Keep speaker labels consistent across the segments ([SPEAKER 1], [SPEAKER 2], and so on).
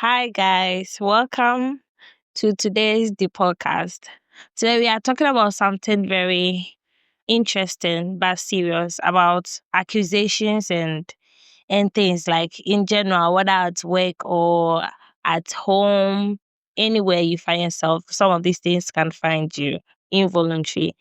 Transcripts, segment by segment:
[SPEAKER 1] Hi guys, welcome to today's the podcast. Today we are talking about something very interesting but serious about accusations and things like in general, whether at work or at home, anywhere you find yourself, some of these things can find you involuntary.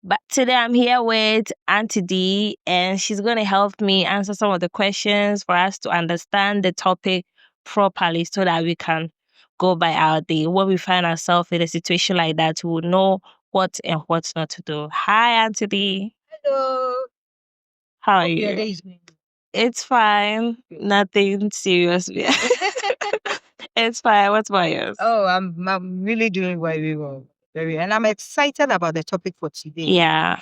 [SPEAKER 1] But today I'm here with Auntie D, and she's going to help me answer some of the questions for us to understand the topic properly so that we can go by our day. When we find ourselves in a situation like that, we will know what and what not to do. Hi, Auntie D.
[SPEAKER 2] Hello.
[SPEAKER 1] How are
[SPEAKER 2] Hope your
[SPEAKER 1] you?
[SPEAKER 2] day is going
[SPEAKER 1] It's fine. Nothing serious. It's fine. What's about yours?
[SPEAKER 2] Oh, I'm really doing very well. And I'm excited about the topic for today.
[SPEAKER 1] Yeah.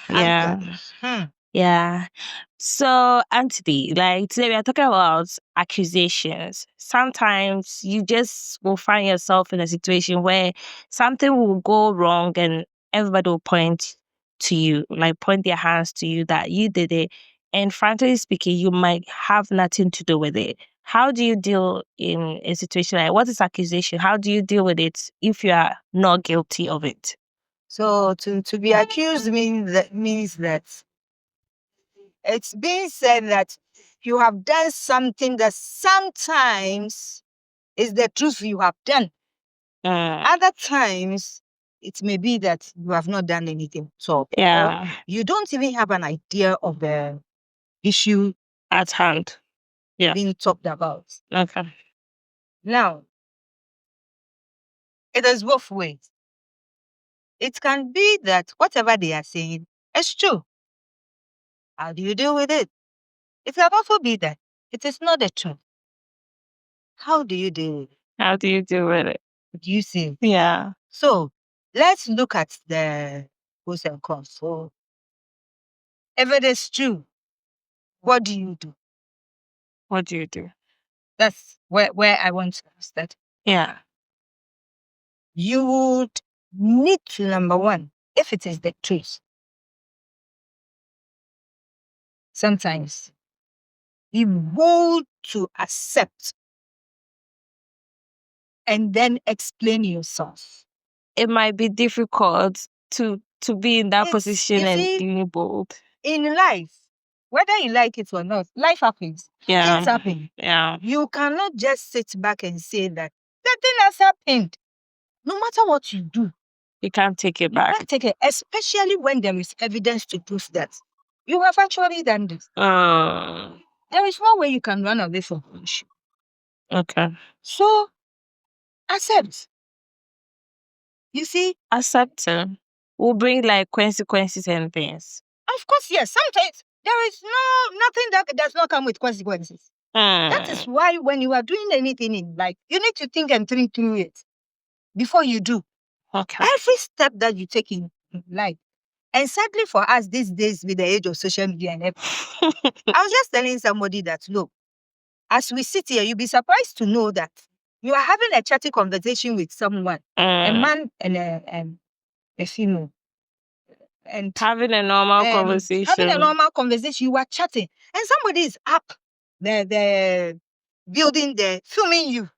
[SPEAKER 1] Yeah. So, Auntie, like today we are talking about accusations. Sometimes you just will find yourself in a situation where something will go wrong and everybody will point to you, like point their hands to you that you did it. And frankly speaking, you might have nothing to do with it. How do you deal in a situation like what is accusation? How do you deal with it if you are not guilty of it?
[SPEAKER 2] So to be accused means that it's being said that you have done something that sometimes is the truth you have done. Other times it may be that you have not done anything. So
[SPEAKER 1] Yeah.
[SPEAKER 2] you don't even have an idea of the issue
[SPEAKER 1] At hand. Yeah.
[SPEAKER 2] being talked about.
[SPEAKER 1] Okay.
[SPEAKER 2] Now, it is both ways. It can be that whatever they are saying is true. How do you deal with it? It can also be that it is not the truth. How do you deal with it?
[SPEAKER 1] How do you deal with it?
[SPEAKER 2] Do you see?
[SPEAKER 1] Yeah.
[SPEAKER 2] So let's look at the pros and cons. So if it is true, what do you do?
[SPEAKER 1] What do you do?
[SPEAKER 2] That's where I want to start.
[SPEAKER 1] Yeah.
[SPEAKER 2] You would need to, number one, if it is the truth, sometimes be bold to accept and then explain yourself.
[SPEAKER 1] It might be difficult to be in that
[SPEAKER 2] It's,
[SPEAKER 1] position
[SPEAKER 2] you
[SPEAKER 1] and
[SPEAKER 2] see,
[SPEAKER 1] being bold.
[SPEAKER 2] in life, whether you like it or not, life happens.
[SPEAKER 1] Yeah.
[SPEAKER 2] Things happen.
[SPEAKER 1] Yeah.
[SPEAKER 2] You cannot just sit back and say that the thing has happened. No matter what you do,
[SPEAKER 1] You can't take it
[SPEAKER 2] you
[SPEAKER 1] back.
[SPEAKER 2] can't take it, especially when there is evidence to prove that you have actually done this. There is no way you can run away from the issue.
[SPEAKER 1] Okay.
[SPEAKER 2] So accept. You see,
[SPEAKER 1] Accepting will bring like consequences and things.
[SPEAKER 2] of course, yes. Sometimes there is nothing that does not come with consequences. That is why when you are doing anything in life, you need to think and think through it before you do.
[SPEAKER 1] Okay.
[SPEAKER 2] Every step that you take in life. And sadly for us these days with the age of social media and everything, I was just telling somebody that, look, as we sit here, you'll be surprised to know that you are having a chatty conversation with someone, a man and a female. And
[SPEAKER 1] having a normal conversation.
[SPEAKER 2] Having a normal conversation, you are chatting, and somebody is up the building there filming you.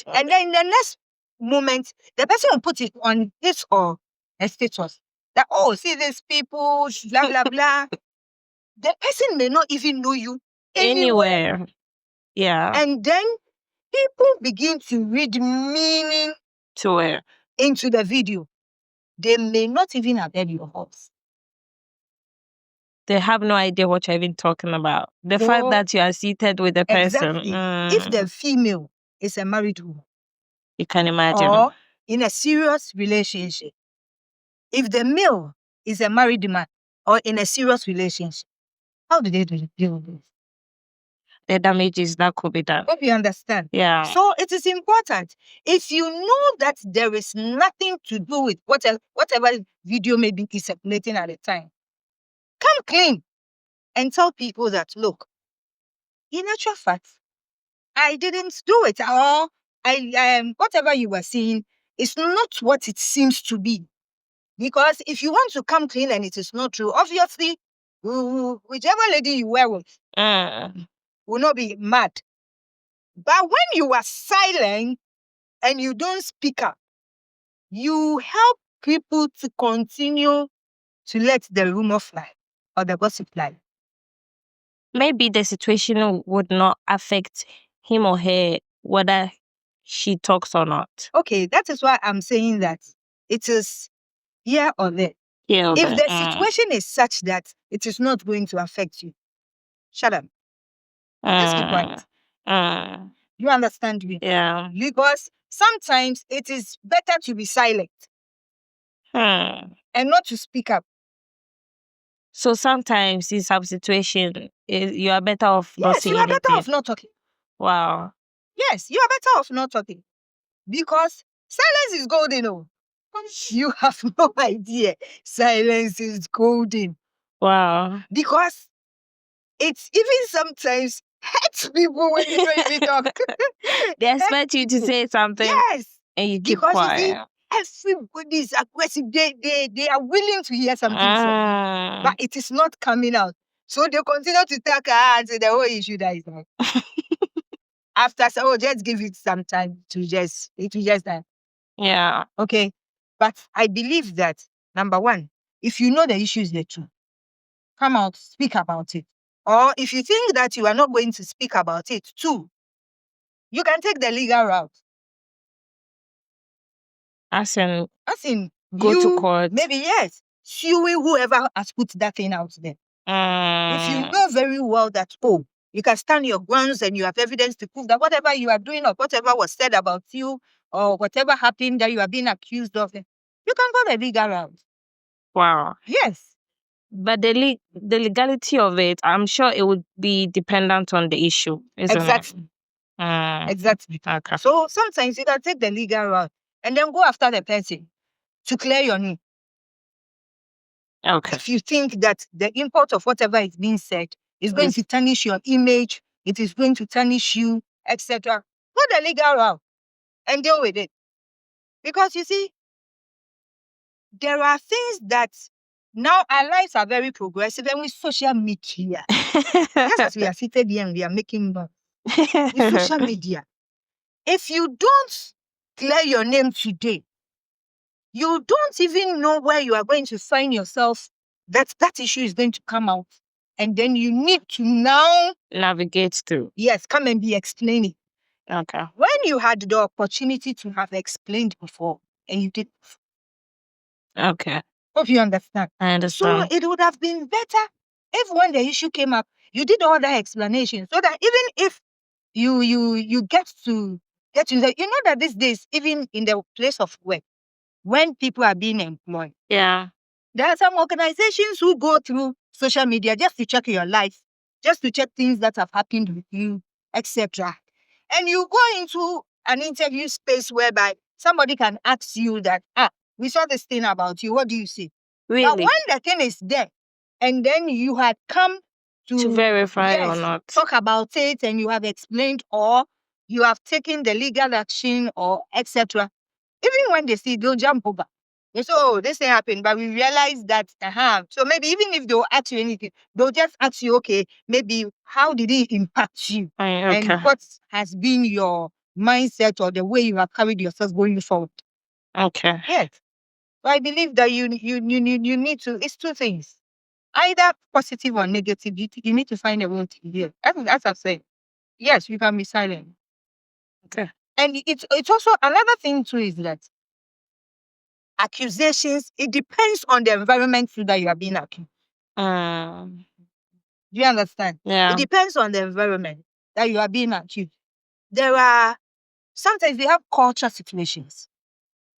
[SPEAKER 2] And then in the next moment, the person will put it on his or her status that, oh, see these people, blah, blah, blah. The person may not even know you anywhere.
[SPEAKER 1] Yeah.
[SPEAKER 2] And then people begin to read meaning
[SPEAKER 1] To where?
[SPEAKER 2] into the video. They may not even have heard your voice.
[SPEAKER 1] They have no idea what you're even talking about. The fact that you are seated with the person.
[SPEAKER 2] Exactly. If the female is a married woman,
[SPEAKER 1] you can imagine.
[SPEAKER 2] or in a serious relationship, if the male is a married man or in a serious relationship, how do they deal with this?
[SPEAKER 1] The damages that could be done.
[SPEAKER 2] Hope you understand.
[SPEAKER 1] Yeah.
[SPEAKER 2] So it is important. If you know that there is nothing to do with whatever video may be circulating at the time, come clean and tell people that, look, in actual fact, I didn't do it, or whatever you were seeing is not what it seems to be. Because if you want to come clean and it is not true, obviously, whichever lady you were with will not be mad. But when you are silent and you don't speak up, you help people to continue to let the rumor fly or the gossip fly.
[SPEAKER 1] Maybe the situation would not affect him or her whether she talks or not.
[SPEAKER 2] Okay, that is why I'm saying that it is here or there.
[SPEAKER 1] Yeah.
[SPEAKER 2] If the
[SPEAKER 1] Mm,
[SPEAKER 2] situation is such that it is not going to affect you, shut up. Just keep quiet.
[SPEAKER 1] mm,
[SPEAKER 2] You understand me?
[SPEAKER 1] yeah.
[SPEAKER 2] Because sometimes it is better to be silent
[SPEAKER 1] Hmm.
[SPEAKER 2] and not to speak up.
[SPEAKER 1] So sometimes in some situation, you are better off not
[SPEAKER 2] Yes, you
[SPEAKER 1] saying
[SPEAKER 2] are better
[SPEAKER 1] anything.
[SPEAKER 2] off not talking.
[SPEAKER 1] Wow.
[SPEAKER 2] Yes, you are better off not talking. Because silence is golden. Oh. You have no idea. Silence is golden.
[SPEAKER 1] Wow.
[SPEAKER 2] Because it's even sometimes hurts people when you don't even talk.
[SPEAKER 1] They
[SPEAKER 2] Hurts
[SPEAKER 1] expect you to
[SPEAKER 2] people.
[SPEAKER 1] say something
[SPEAKER 2] Yes.
[SPEAKER 1] and you keep
[SPEAKER 2] Because you see,
[SPEAKER 1] quiet.
[SPEAKER 2] everybody is aggressive. They are willing to hear something from you, but it is not coming out. So they continue to talk until the whole issue dies out. After, so just give it some time to it will just die.
[SPEAKER 1] Yeah.
[SPEAKER 2] Okay. But I believe that, number one, if you know the issue is the truth, come out, speak about it. Or if you think that you are not going to speak about it too, you can take the legal route.
[SPEAKER 1] As in, go to
[SPEAKER 2] you,
[SPEAKER 1] court.
[SPEAKER 2] maybe, yes, suing whoever has put that thing out there. If you know very well that, oh, you can stand your grounds and you have evidence to prove that whatever you are doing or whatever was said about you or whatever happened that you are being accused of, you can go the legal route.
[SPEAKER 1] Wow.
[SPEAKER 2] Yes.
[SPEAKER 1] But the legality of it, I'm sure it would be dependent on the issue, isn't
[SPEAKER 2] Exactly.
[SPEAKER 1] it?
[SPEAKER 2] Exactly.
[SPEAKER 1] Okay.
[SPEAKER 2] So sometimes you can take the legal route and then go after the person to clear your name.
[SPEAKER 1] Okay.
[SPEAKER 2] If you think that the import of whatever is being said is going to tarnish your image, it is going to tarnish you, etc., go the legal route and deal with it. Because you see, there are things that now our lives are very progressive and with social media. Just as we are seated here and we are making noise with social media. If you don't clear your name today, you don't even know where you are going to find yourself. That issue is going to come out. And then you need to now
[SPEAKER 1] navigate through.
[SPEAKER 2] Yes, come and be explaining.
[SPEAKER 1] Okay.
[SPEAKER 2] When you had the opportunity to have explained before and you did.
[SPEAKER 1] Okay.
[SPEAKER 2] Hope you understand.
[SPEAKER 1] I understand.
[SPEAKER 2] So it would have been better if when the issue came up, you did all the explanation so that even if you get to you know that these days, even in the place of work, when people are being employed,
[SPEAKER 1] Yeah.
[SPEAKER 2] there are some organizations who go through social media just to check your life, just to check things that have happened with you, etc. And you go into an interview space whereby somebody can ask you that, we saw this thing about you. What do you see?
[SPEAKER 1] Really?
[SPEAKER 2] But when the thing is there, and then you had come
[SPEAKER 1] to verify or
[SPEAKER 2] yes,
[SPEAKER 1] not.
[SPEAKER 2] talk about it, and you have explained, or you have taken the legal action, or etc. Even when they see, they'll jump over. They say, oh, this thing happened, but we realize that, so maybe even if they'll ask you anything, they'll just ask you, okay, maybe how did it impact you?
[SPEAKER 1] Okay.
[SPEAKER 2] And what has been your mindset or the way you have carried yourself going forward?
[SPEAKER 1] Okay.
[SPEAKER 2] Yes. So I believe that you need to, it's two things. Either positive or negative, you need to find a way to hear. As I've said, yes, you can be silent.
[SPEAKER 1] Okay.
[SPEAKER 2] And it's also another thing too is that accusations, it depends on the environment that you are being accused. Do you understand?
[SPEAKER 1] Yeah.
[SPEAKER 2] It depends on the environment that you are being accused. There are sometimes we have culture situations.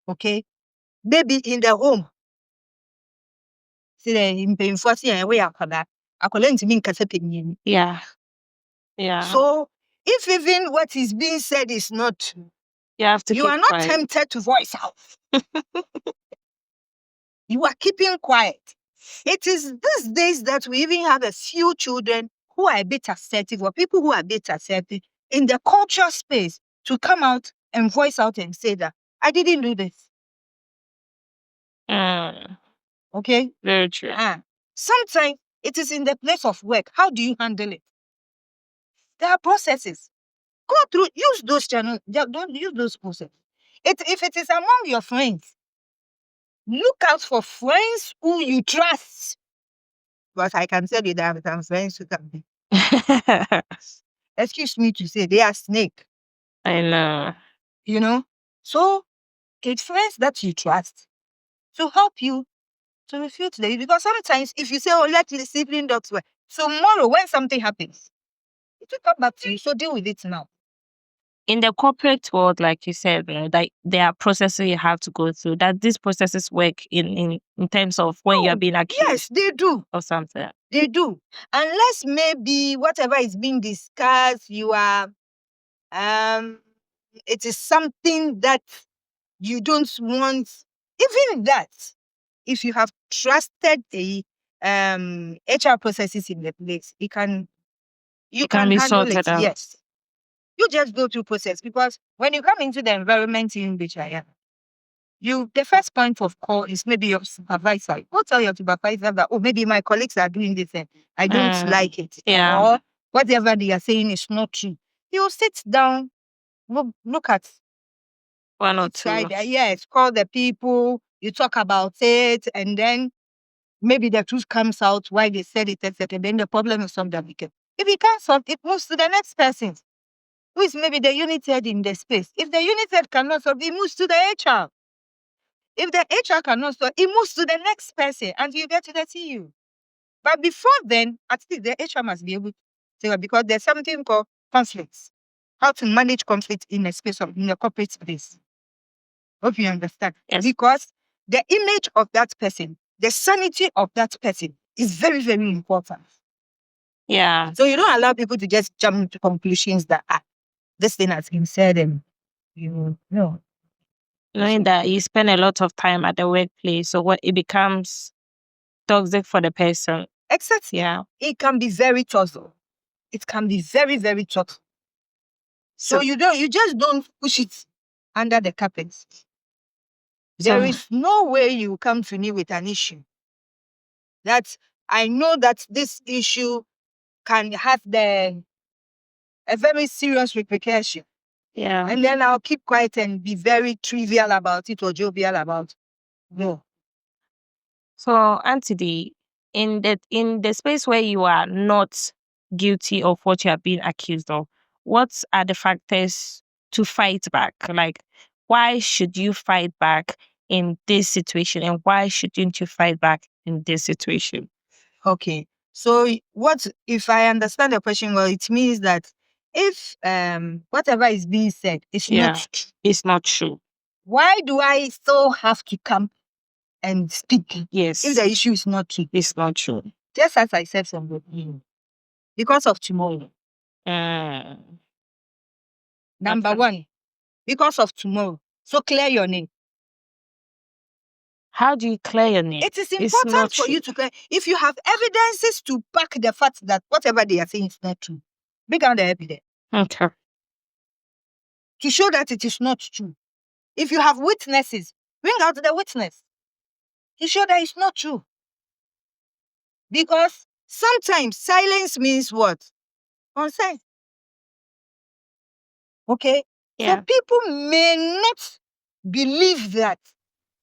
[SPEAKER 2] Okay. Maybe in the home. See the way
[SPEAKER 1] Yeah. Yeah.
[SPEAKER 2] So if even what is being said is not true,
[SPEAKER 1] you have to
[SPEAKER 2] you
[SPEAKER 1] keep
[SPEAKER 2] are not
[SPEAKER 1] quiet.
[SPEAKER 2] tempted to voice out. You are keeping quiet. It is these days that we even have a few children who are a bit assertive, or people who are a bit assertive in the culture space to come out and voice out and say that I didn't do this. Okay?
[SPEAKER 1] Very true.
[SPEAKER 2] Sometimes it is in the place of work. How do you handle it? There are processes. Go through, use those channels. Don't use those process. If it is among your friends, look out for friends who you trust. But I can tell you that some friends who can be, excuse me to say, they are snake,
[SPEAKER 1] I know.
[SPEAKER 2] you know. So get friends that you trust to help you to refute the, because sometimes if you say, oh, let the sibling dogs work, tomorrow when something happens, it will come back to you. So deal with it now.
[SPEAKER 1] In the corporate world, like you said, like there are processes you have to go through. That these processes work in terms of when you are
[SPEAKER 2] Oh,
[SPEAKER 1] being accused
[SPEAKER 2] yes, they do.
[SPEAKER 1] of something.
[SPEAKER 2] They do. Unless maybe whatever is being discussed, you are it is something that you don't want. Even that, if you have trusted the HR processes in the place, you
[SPEAKER 1] It can
[SPEAKER 2] can
[SPEAKER 1] be
[SPEAKER 2] handle it.
[SPEAKER 1] sorted out.
[SPEAKER 2] Yes. You just go through process, because when you come into the environment in which I am, the first point of call is maybe your supervisor. Go tell your supervisor that, oh, maybe my colleagues are doing this and I don't like it.
[SPEAKER 1] Yeah.
[SPEAKER 2] Or whatever they are saying is not true. You sit down, look at
[SPEAKER 1] One or
[SPEAKER 2] each
[SPEAKER 1] two.
[SPEAKER 2] side. Yes, call the people, you talk about it, and then maybe the truth comes out why they said it, etc. Then the problem is solved. If it can't solve, it moves to the next person, who is maybe the unit head in the space. If the unit head cannot solve, it moves to the HR. If the HR cannot solve, it moves to the next person until you get to the TU. But before then, at least the HR must be able to, because there's something called conflicts. How to manage conflict in a space in a corporate space. Hope you understand.
[SPEAKER 1] Yes.
[SPEAKER 2] Because the image of that person, the sanity of that person is very, very important.
[SPEAKER 1] Yeah.
[SPEAKER 2] So you don't allow people to just jump to conclusions that this thing has been said and you know.
[SPEAKER 1] Knowing that you spend a lot of time at the workplace, so what it becomes toxic for the person.
[SPEAKER 2] Exactly.
[SPEAKER 1] Yeah.
[SPEAKER 2] It can be very toxic. It can be very, very toxic. So you just don't push it under the carpet. There is no way you come to me with an issue that I know that this issue can have a very serious repercussion.
[SPEAKER 1] Yeah.
[SPEAKER 2] And then I'll keep quiet and be very trivial about it or jovial about it. No.
[SPEAKER 1] So, Auntie D, in the space where you are not guilty of what you are being accused of, what are the factors to fight back? Like, why should you fight back in this situation, and why shouldn't you fight back in this situation?
[SPEAKER 2] Okay. So what if I understand the question well, it means that if whatever is being said is not true,
[SPEAKER 1] it's not true.
[SPEAKER 2] why do I still have to come and speak?
[SPEAKER 1] Yes.
[SPEAKER 2] If the issue is not true.
[SPEAKER 1] It's not true.
[SPEAKER 2] Just as I said from the beginning. Because of tomorrow. Number one, because of tomorrow. So clear your name.
[SPEAKER 1] How do you clear your name?
[SPEAKER 2] It is important for you to clear. If you have evidences to back the fact that whatever they are saying is not true, bring out the evidence.
[SPEAKER 1] Okay.
[SPEAKER 2] To show that it is not true. If you have witnesses, bring out the witness to show that it's not true. Because sometimes silence means what? Consent. Okay?
[SPEAKER 1] Yeah.
[SPEAKER 2] So people may not believe that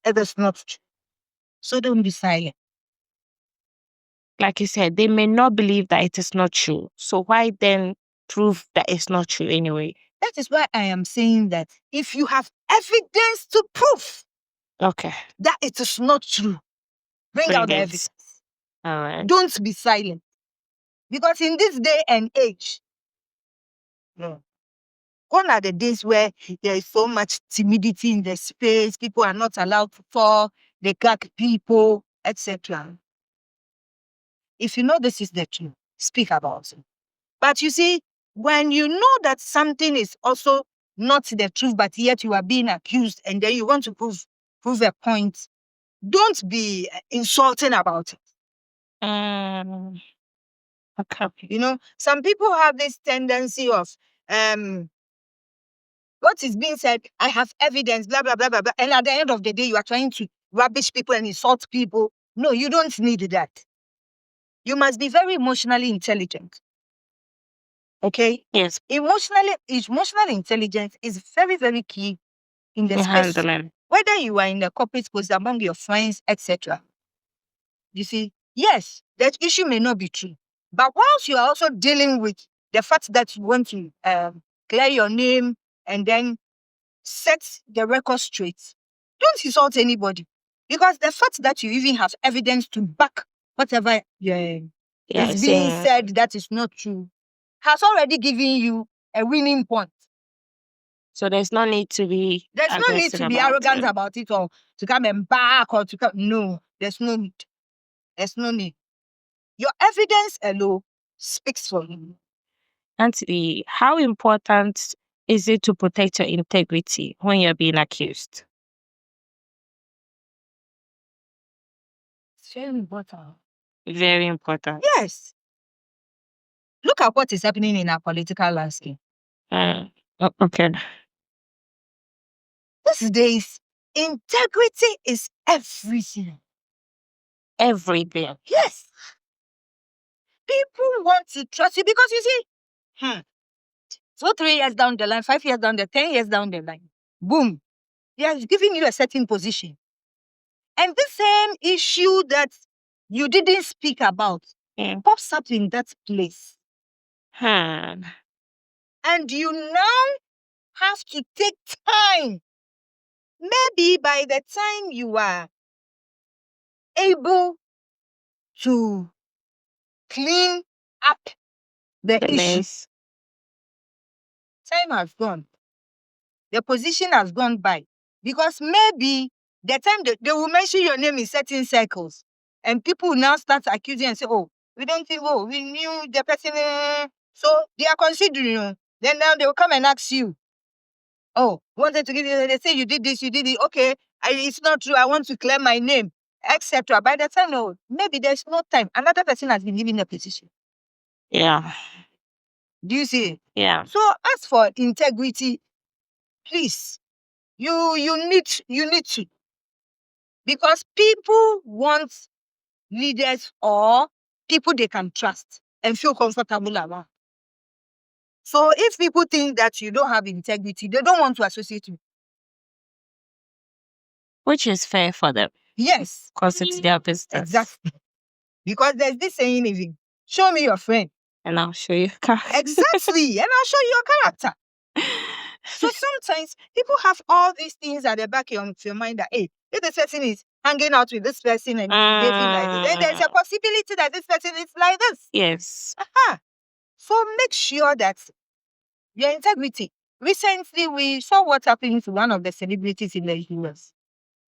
[SPEAKER 2] it is not true. So don't be silent.
[SPEAKER 1] Like you said, they may not believe that it is not true. So why then prove that it's not true anyway?
[SPEAKER 2] That is why I am saying that if you have evidence to prove that it is not true, bring out the evidence.
[SPEAKER 1] All right.
[SPEAKER 2] Don't be silent. Because in this day and age, gone are the days where there is so much timidity in the space, people are not allowed to talk, they gag people, etc. If you know this is the truth, speak about it. But you see, when you know that something is also not the truth, but yet you are being accused, and then you want to prove a point, don't be insulting about it.
[SPEAKER 1] Okay.
[SPEAKER 2] You know, some people have this tendency of what is being said, I have evidence, blah, blah, blah, blah, blah. And at the end of the day, you are trying to rubbish people and insult people. No, you don't need that. You must be very emotionally intelligent. Okay?
[SPEAKER 1] Yes.
[SPEAKER 2] Emotional intelligence is very, very key in the
[SPEAKER 1] You
[SPEAKER 2] space.
[SPEAKER 1] handle it.
[SPEAKER 2] Whether you are in a corporate post among your friends, etc. You see, yes, that issue may not be true. But whilst you are also dealing with the fact that you want to clear your name and then set the record straight, don't insult anybody. Because the fact that you even have evidence to back whatever is being said that is not true has already given you a winning point.
[SPEAKER 1] So there's no need to be
[SPEAKER 2] arrogant about it or to come and back or to come. No, there's no need. There's no need. Your evidence alone speaks for you.
[SPEAKER 1] Auntie, how important is it to protect your integrity when you're being accused?
[SPEAKER 2] It's very important.
[SPEAKER 1] Very important.
[SPEAKER 2] Yes. Look at what is happening in our political landscape.
[SPEAKER 1] Okay.
[SPEAKER 2] These days, integrity is everything.
[SPEAKER 1] Everything.
[SPEAKER 2] Yes. People want to trust you because you see, so 3 years down the line, 5 years down the 10 years down the line, boom, he has given you a certain position. And the same issue that you didn't speak about pops up in that place. And you now have to take time. Maybe by the time you are able to clean up the issue, time has gone. The position has gone by. Because maybe the time they will mention your name in certain circles, and people will now start accusing and say, oh, we don't think, oh, we knew the person. So they are considering you. Then now they will come and ask you, oh, wanted to give you, they say you did this, you did it. Okay, it's not true. I want to clear my name, etc. By the time, no, maybe there's no time. Another person has been given a position.
[SPEAKER 1] Yeah.
[SPEAKER 2] Do you see?
[SPEAKER 1] Yeah.
[SPEAKER 2] So as for integrity, please, you need to, because people want leaders or people they can trust and feel comfortable around. So if people think that you don't have integrity, they don't want to associate you.
[SPEAKER 1] Which is fair for them.
[SPEAKER 2] Yes.
[SPEAKER 1] Because it's their business.
[SPEAKER 2] Exactly. Because there's this saying, even show me your friend.
[SPEAKER 1] And I'll show you character.
[SPEAKER 2] Exactly. And I'll show you your character. So sometimes people have all these things at the back of your mind that, hey, if this person is hanging out with this person and behaving like this, then there's a possibility that this person is like this.
[SPEAKER 1] Yes.
[SPEAKER 2] So make sure that your integrity. Recently, we saw what happened to one of the celebrities in the US.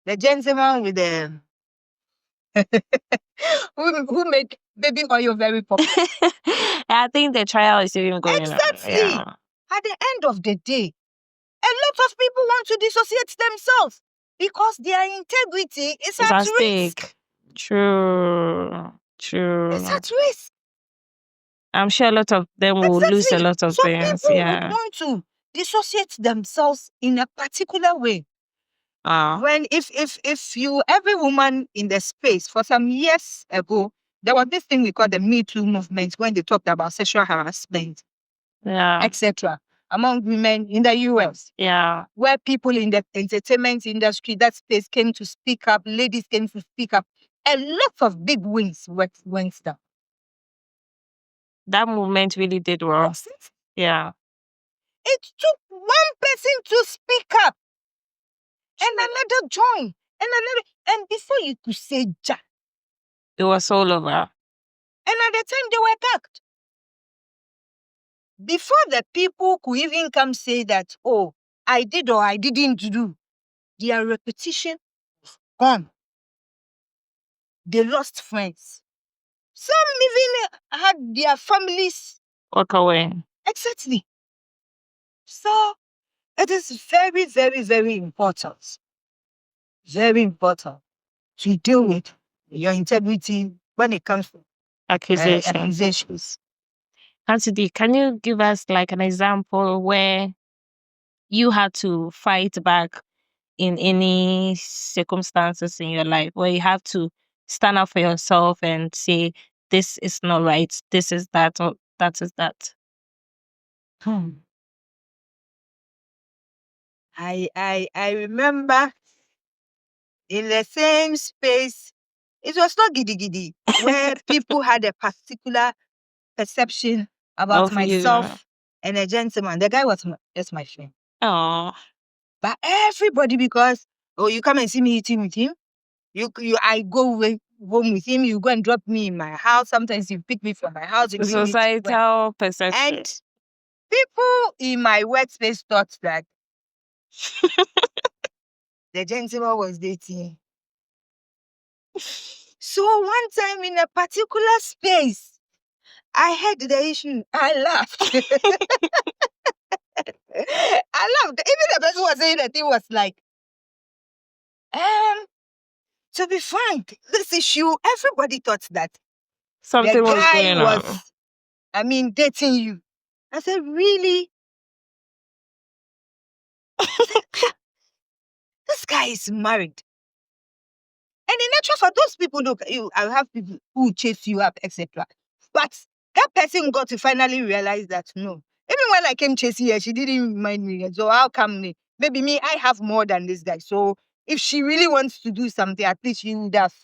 [SPEAKER 2] The gentleman with the who made baby oil very popular.
[SPEAKER 1] I think the trial is even going
[SPEAKER 2] on. Yeah. At the end of the day, a lot of people want to dissociate themselves because their integrity is at risk.
[SPEAKER 1] True.
[SPEAKER 2] It's at risk.
[SPEAKER 1] I'm sure a lot of them will lose a lot of things.
[SPEAKER 2] People would want to dissociate themselves in a particular way. When if you every woman in the space for some years ago, there was this thing we call the Me Too movement when they talked about sexual harassment, etc. among women in the US. Where people in the entertainment industry, that space came to speak up, ladies came to speak up. A lot of big wins went down. That movement really did well. Yeah. It took one person to speak up and another join. And before you could say ja, it was all over. And at the time they were packed. Before the people could even come say that, oh, I did or I didn't do, their repetition was gone. They lost friends. Some even had their families walk away. Exactly. So it is very, very, very important. Very important to deal with your integrity when it comes to accusations.
[SPEAKER 1] Cassidy, can you give us like an example where you had to fight back in any circumstances in your life, where you have to stand up for yourself and say, this is not right, this is that, or that is that?
[SPEAKER 2] Hmm. I remember in the same space, it was not giddy giddy, where people had a particular perception about
[SPEAKER 1] Of you.
[SPEAKER 2] myself and a gentleman. The guy was just my friend.
[SPEAKER 1] Oh,
[SPEAKER 2] But everybody, because, oh, you come and see me eating with him. I go home with him. You go and drop me in my house. Sometimes you pick me from my house. You bring me to work.
[SPEAKER 1] societal perception.
[SPEAKER 2] And people in my workspace thought that the gentleman was dating. So one time in a particular space, I heard the issue. I laughed. I laughed. Even the person who was saying the thing was like, to be frank, this issue, everybody thought that the
[SPEAKER 1] Something was
[SPEAKER 2] guy
[SPEAKER 1] going on.
[SPEAKER 2] was, dating you. I said, really? I said, this guy is married. And in actual fact, those people, look, I have people who chase you up, etc. But that person got to finally realize that no. Even when I came chasing her, she didn't remind me. So how come me? Maybe me, I have more than this guy. So if she really wants to do something, at least she would have,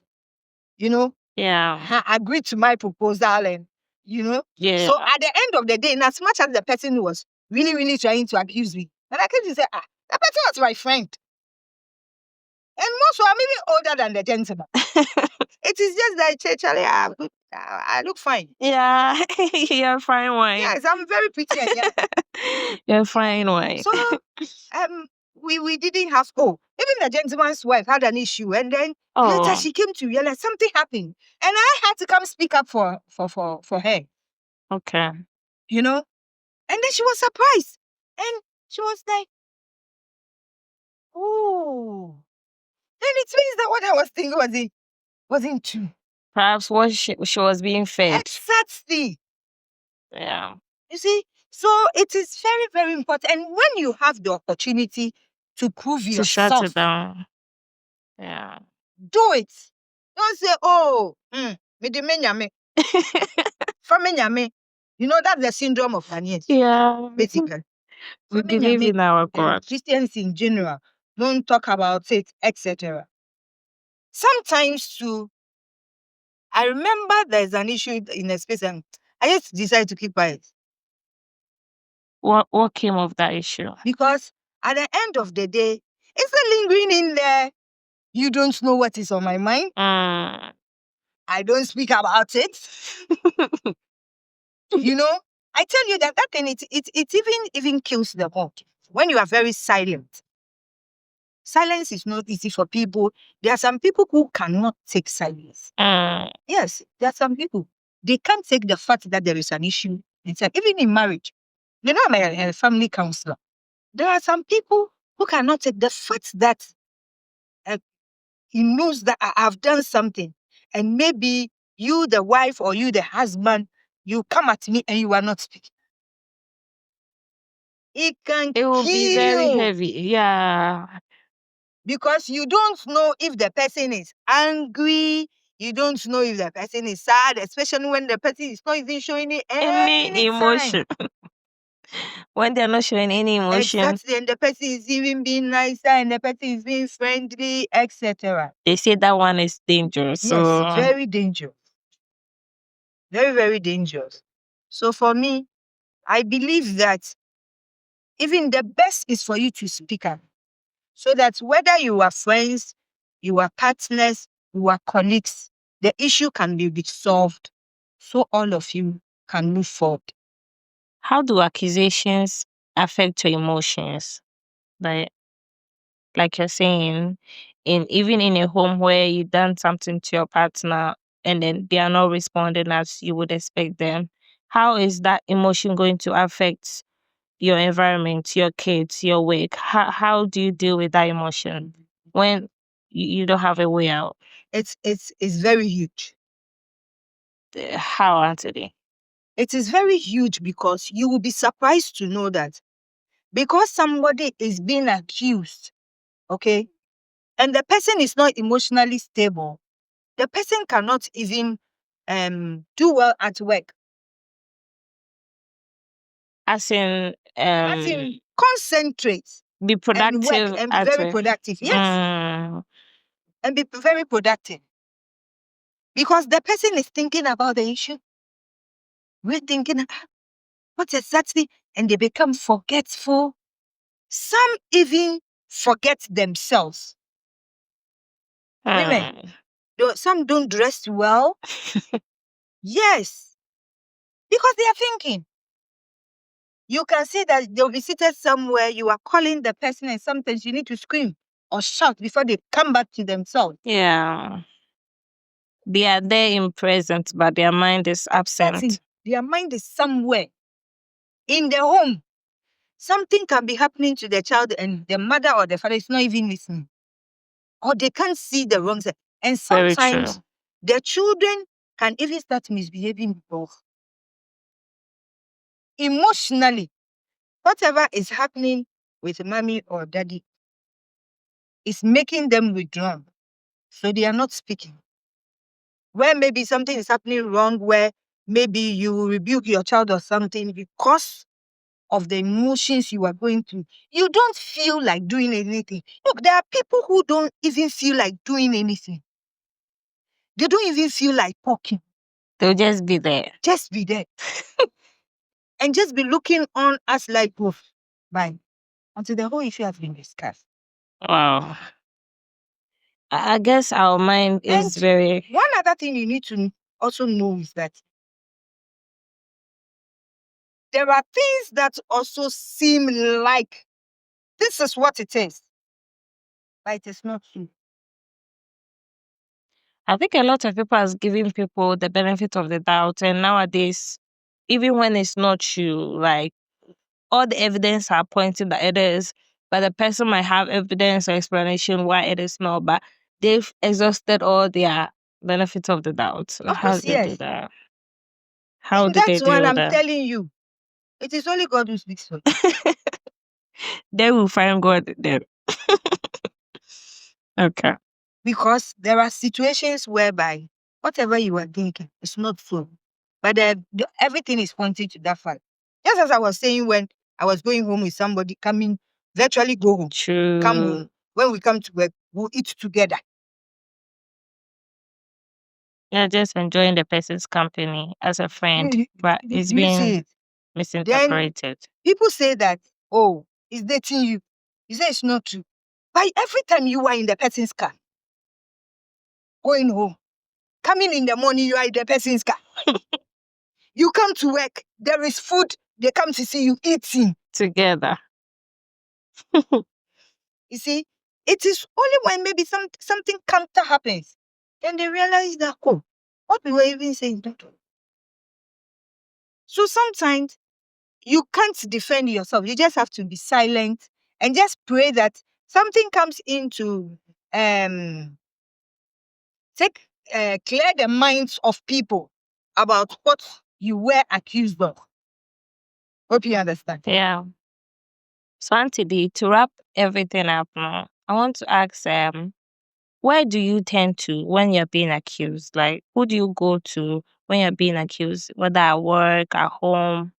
[SPEAKER 1] Yeah.
[SPEAKER 2] agreed to my proposal and,
[SPEAKER 1] Yeah.
[SPEAKER 2] So at the end of the day, in as much as the person was really, really trying to accuse me, and I came to say, that person was my friend. And most I'm even older than the gentleman. It is just that, Charlie, I look fine.
[SPEAKER 1] Yeah. You're fine wine.
[SPEAKER 2] Yes, I'm very pretty and young.
[SPEAKER 1] You're fine wine.
[SPEAKER 2] So we didn't have even the gentleman's wife had an issue, and then later
[SPEAKER 1] Oh,
[SPEAKER 2] she came to realize something happened, and I had to come speak up for her,
[SPEAKER 1] okay.
[SPEAKER 2] And then she was surprised, and she was like, "Oh, then it means that what I was thinking wasn't true."
[SPEAKER 1] Perhaps what she was being fed.
[SPEAKER 2] Exactly.
[SPEAKER 1] Yeah.
[SPEAKER 2] You see, so it is very, very important. And when you have the opportunity to prove
[SPEAKER 1] To shut
[SPEAKER 2] yourself,
[SPEAKER 1] it down. Yeah.
[SPEAKER 2] do it. Don't say, "Oh, me de me nyame, fa me nyame." That's the syndrome of Ghanaians,
[SPEAKER 1] Yeah.
[SPEAKER 2] basically.
[SPEAKER 1] We
[SPEAKER 2] Fa me
[SPEAKER 1] believe
[SPEAKER 2] nyame,
[SPEAKER 1] in our God.
[SPEAKER 2] Christians in general don't talk about it, etc. Sometimes too, I remember there's an issue in a space and I just decided to keep quiet
[SPEAKER 1] What came of that issue?
[SPEAKER 2] because at the end of the day, it's not lingering in there. You don't know what is on my mind.
[SPEAKER 1] Mm.
[SPEAKER 2] I don't speak about it. I tell you that thing, it even kills the mood when you are very silent. Silence is not easy for people. There are some people who cannot take silence.
[SPEAKER 1] Mm.
[SPEAKER 2] Yes, there are some people. They can't take the fact that there is an issue. Even in marriage. I'm a family counselor. There are some people who cannot take the fact that he knows that I've done something. And maybe you, the wife, or you, the husband, you come at me and you are not speaking. It can
[SPEAKER 1] It will be very
[SPEAKER 2] kill
[SPEAKER 1] heavy. Yeah.
[SPEAKER 2] because you don't know if the person is angry. You don't know if the person is sad, especially when the person is not even showing it
[SPEAKER 1] Any
[SPEAKER 2] any sign.
[SPEAKER 1] emotion. When they're not showing any emotion,
[SPEAKER 2] Exactly, and the person is even being nicer and the person is being friendly, etc.
[SPEAKER 1] they say that one is dangerous.
[SPEAKER 2] Yes,
[SPEAKER 1] So
[SPEAKER 2] very dangerous. Very, very dangerous. So for me, I believe that even the best is for you to speak up so that whether you are friends, you are partners, you are colleagues, the issue can be resolved so all of you can move forward.
[SPEAKER 1] how do accusations affect your emotions? Like like you're saying, even in a home where you done something to your partner and then they are not responding as you would expect them, how is that emotion going to affect your environment, your kids, your work? How do you deal with that emotion when you don't have a way out?
[SPEAKER 2] It's very huge.
[SPEAKER 1] How, Anthony?
[SPEAKER 2] It is very huge because you will be surprised to know that because somebody is being accused, okay, and the person is not emotionally stable, the person cannot even do well at work.
[SPEAKER 1] As in,
[SPEAKER 2] As in, concentrate
[SPEAKER 1] be
[SPEAKER 2] and work
[SPEAKER 1] productive
[SPEAKER 2] and be
[SPEAKER 1] at
[SPEAKER 2] very
[SPEAKER 1] work.
[SPEAKER 2] productive. Yes,
[SPEAKER 1] Mm,
[SPEAKER 2] and be very productive. Because the person is thinking about the issue. We're thinking, what exactly? And they become forgetful. Some even forget themselves. Women,
[SPEAKER 1] mm.
[SPEAKER 2] some don't dress well. Yes, because they are thinking. You can see that they'll be seated somewhere, you are calling the person, and sometimes you need to scream or shout before they come back to themselves.
[SPEAKER 1] Yeah. They are there in present, but their mind is
[SPEAKER 2] That's
[SPEAKER 1] absent.
[SPEAKER 2] it. Their mind is somewhere in the home. Something can be happening to the child, and the mother or the father is not even listening. Or they can't see the wrong side. And
[SPEAKER 1] Very true.
[SPEAKER 2] sometimes the children can even start misbehaving because emotionally, whatever is happening with mommy or daddy is making them withdraw. So they are not speaking. Where maybe something is happening wrong, where maybe you rebuke your child or something because of the emotions you are going through, you don't feel like doing anything. Look, there are people who don't even feel like doing anything. They don't even feel like talking.
[SPEAKER 1] They'll just be there.
[SPEAKER 2] Just be there. And just be looking on as like proof. Bye. Until the whole issue has been discussed.
[SPEAKER 1] Wow. I guess our mind is
[SPEAKER 2] And
[SPEAKER 1] very.
[SPEAKER 2] one other thing you need to also know is that there are things that also seem like this is what it is, but it is not true.
[SPEAKER 1] I think a lot of people has given people the benefit of the doubt, and nowadays, even when it's not true, like all the evidence are pointing that it is, but the person might have evidence or explanation why it is not, but they've exhausted all their benefit of the doubt.
[SPEAKER 2] Of
[SPEAKER 1] How
[SPEAKER 2] course,
[SPEAKER 1] do they do
[SPEAKER 2] yes.
[SPEAKER 1] that? How
[SPEAKER 2] And
[SPEAKER 1] do they
[SPEAKER 2] that's what
[SPEAKER 1] deal with
[SPEAKER 2] I'm
[SPEAKER 1] that?
[SPEAKER 2] telling you. It is only God who speaks for you.
[SPEAKER 1] They will find God there. Okay.
[SPEAKER 2] Because there are situations whereby whatever you are thinking is not so. But everything is pointing to that fact. Just as I was saying when I was going home with somebody coming, virtually go home, come
[SPEAKER 1] True.
[SPEAKER 2] home. When we come to work, we'll eat together.
[SPEAKER 1] You're just enjoying the person's company as a friend, but it's
[SPEAKER 2] Do you see
[SPEAKER 1] being
[SPEAKER 2] it? Then
[SPEAKER 1] misinterpreted.
[SPEAKER 2] people say that, oh, he's dating you. You say it's not true. But every time you are in the person's car, going home, coming in the morning, you are in the person's car. You come to work, there is food, they come to see you eating.
[SPEAKER 1] Together.
[SPEAKER 2] You see, it is only when maybe something counter happens, then they realize that, oh, what we were even saying. Don't do. So sometimes you can't defend yourself. You just have to be silent and just pray that something comes into take clear the minds of people about what you were accused of. Hope you understand.
[SPEAKER 1] Yeah. So Auntie D, to wrap everything up now, I want to ask where do you tend to when you're being accused? Like who do you go to when you're being accused? Whether at work, at home,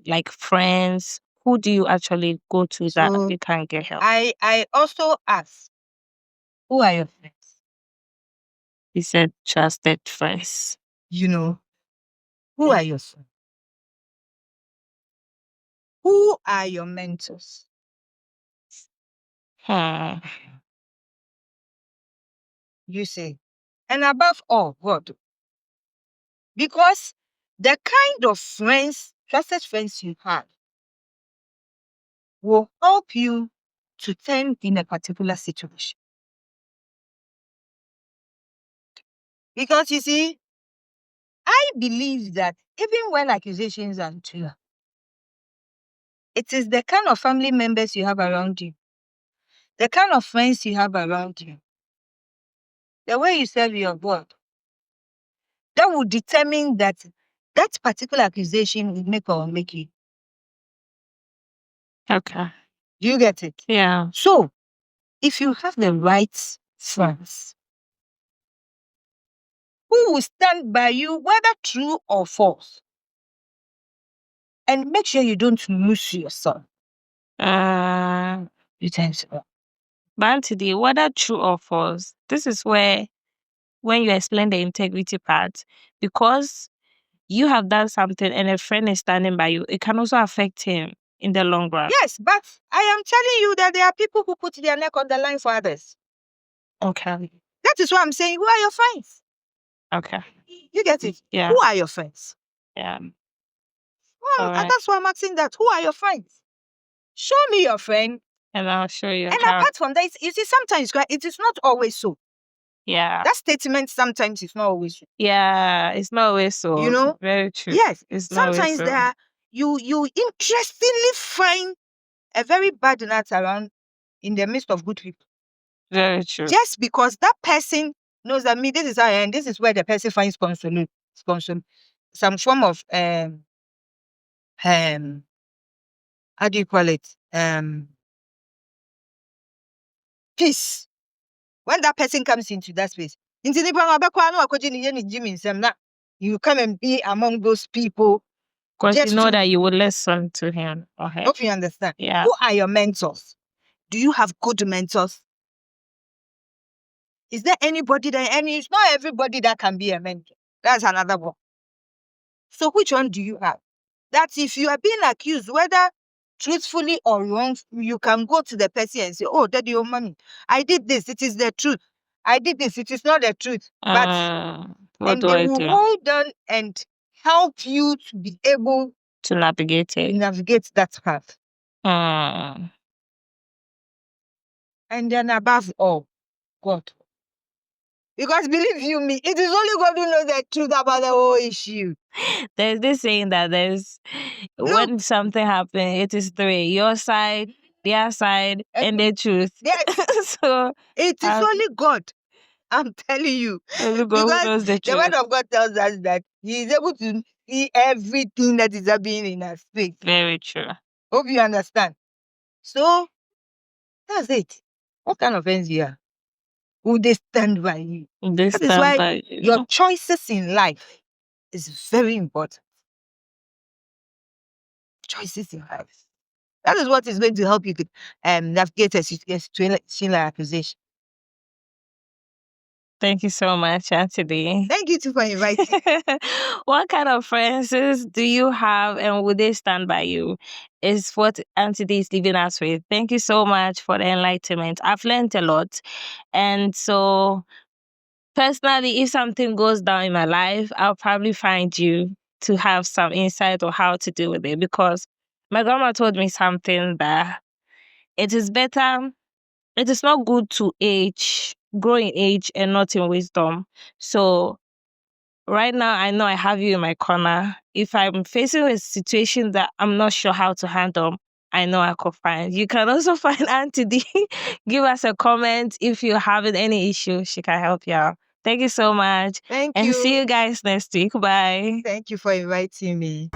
[SPEAKER 1] like friends, who do you actually go to that
[SPEAKER 2] So
[SPEAKER 1] you can't get help?
[SPEAKER 2] I also ask, who are your friends?
[SPEAKER 1] He said trusted friends.
[SPEAKER 2] You know, who are your friends? Who are your mentors?
[SPEAKER 1] Hmm.
[SPEAKER 2] You say, and above all, God, because the kind of friends, trusted friends you have, will help you to turn in a particular situation. Because you see, I believe that even when accusations are true, it is the kind of family members you have around you, the kind of friends you have around you, the way you serve your God, that will determine that that particular accusation will make or make you.
[SPEAKER 1] Okay.
[SPEAKER 2] Do you get it?
[SPEAKER 1] Yeah.
[SPEAKER 2] So, if you have the right friends who will stand by you, whether true or false, And make sure you don't lose yourself.
[SPEAKER 1] Uh,
[SPEAKER 2] You tend to.
[SPEAKER 1] but today, whether true or false, this is where when you explain the integrity part, because you have done something and a friend is standing by you, it can also affect him in the long run.
[SPEAKER 2] Yes, but I am telling you that there are people who put their neck on the line for others.
[SPEAKER 1] Okay.
[SPEAKER 2] That is why I'm saying, who are your friends?
[SPEAKER 1] Okay.
[SPEAKER 2] You get it?
[SPEAKER 1] Yeah.
[SPEAKER 2] Who are your friends?
[SPEAKER 1] Yeah.
[SPEAKER 2] Well,
[SPEAKER 1] All right.
[SPEAKER 2] that's why I'm asking that. Who are your friends? Show me your friend.
[SPEAKER 1] And I'll show you
[SPEAKER 2] And
[SPEAKER 1] how.
[SPEAKER 2] apart from that, you see, sometimes it is not always so.
[SPEAKER 1] Yeah.
[SPEAKER 2] That statement sometimes is not always so.
[SPEAKER 1] Yeah. It's not always so.
[SPEAKER 2] You know?
[SPEAKER 1] Very true.
[SPEAKER 2] Yes.
[SPEAKER 1] It's not always
[SPEAKER 2] Sometimes
[SPEAKER 1] so.
[SPEAKER 2] there are, you interestingly find a very bad nut around in the midst of good people.
[SPEAKER 1] Very true.
[SPEAKER 2] Just because that person knows that me, this is how I am, this is where the person finds some form of how do you call it? Peace. When that person comes into that space, you come and be among those people.
[SPEAKER 1] Because you
[SPEAKER 2] Just
[SPEAKER 1] know
[SPEAKER 2] to,
[SPEAKER 1] that you will listen to him or her.
[SPEAKER 2] hope you understand.
[SPEAKER 1] Yeah.
[SPEAKER 2] Who are your mentors? Do you have good mentors? Is there anybody that, and it's not everybody that can be a mentor. That's another one. So which one do you have? That if you are being accused, whether truthfully or wrong, you can go to the person and say, oh, daddy, your money. I did this. It is the truth. I did this. It is not the truth. But
[SPEAKER 1] what
[SPEAKER 2] and
[SPEAKER 1] do
[SPEAKER 2] they
[SPEAKER 1] I
[SPEAKER 2] will
[SPEAKER 1] do
[SPEAKER 2] hold on and help you to be able
[SPEAKER 1] to navigate
[SPEAKER 2] to
[SPEAKER 1] it?
[SPEAKER 2] navigate that path.
[SPEAKER 1] Mm.
[SPEAKER 2] And then above all, God. Because believe you me, it is only God who knows the truth about the whole issue.
[SPEAKER 1] There's this saying that when something happens, it is three: your side, their side, and the truth.
[SPEAKER 2] Yes.
[SPEAKER 1] So
[SPEAKER 2] It is only God. I'm telling you.
[SPEAKER 1] only God
[SPEAKER 2] Because
[SPEAKER 1] knows the
[SPEAKER 2] the
[SPEAKER 1] truth.
[SPEAKER 2] word of God tells us that He is able to see everything that is happening in our space.
[SPEAKER 1] Very true.
[SPEAKER 2] Hope you understand. So that's it. What kind of friends you are? Will they stand by you?
[SPEAKER 1] This
[SPEAKER 2] That is
[SPEAKER 1] time,
[SPEAKER 2] why
[SPEAKER 1] but
[SPEAKER 2] your choices in life is very important. Choices in life. That is what is going to help you to navigate a situation like accusation.
[SPEAKER 1] thank you so much, Anthony.
[SPEAKER 2] Thank you too for inviting.
[SPEAKER 1] What kind of friends do you have and would they stand by you? Is what Anthony is leaving us with. Thank you so much for the enlightenment. I've learned a lot. And so, personally, if something goes down in my life, I'll probably find you to have some insight on how to deal with it, because my grandma told me something that it is better, it is not good to grow in age and not in wisdom. So right now, I know I have you in my corner. If I'm facing a situation that I'm not sure how to handle, I know I could find. You can also find Auntie D. Give us a comment if you're having any issue. She can help you out. Thank you so much.
[SPEAKER 2] Thank
[SPEAKER 1] and
[SPEAKER 2] you.
[SPEAKER 1] see you guys next week. Bye.
[SPEAKER 2] Thank you for inviting me.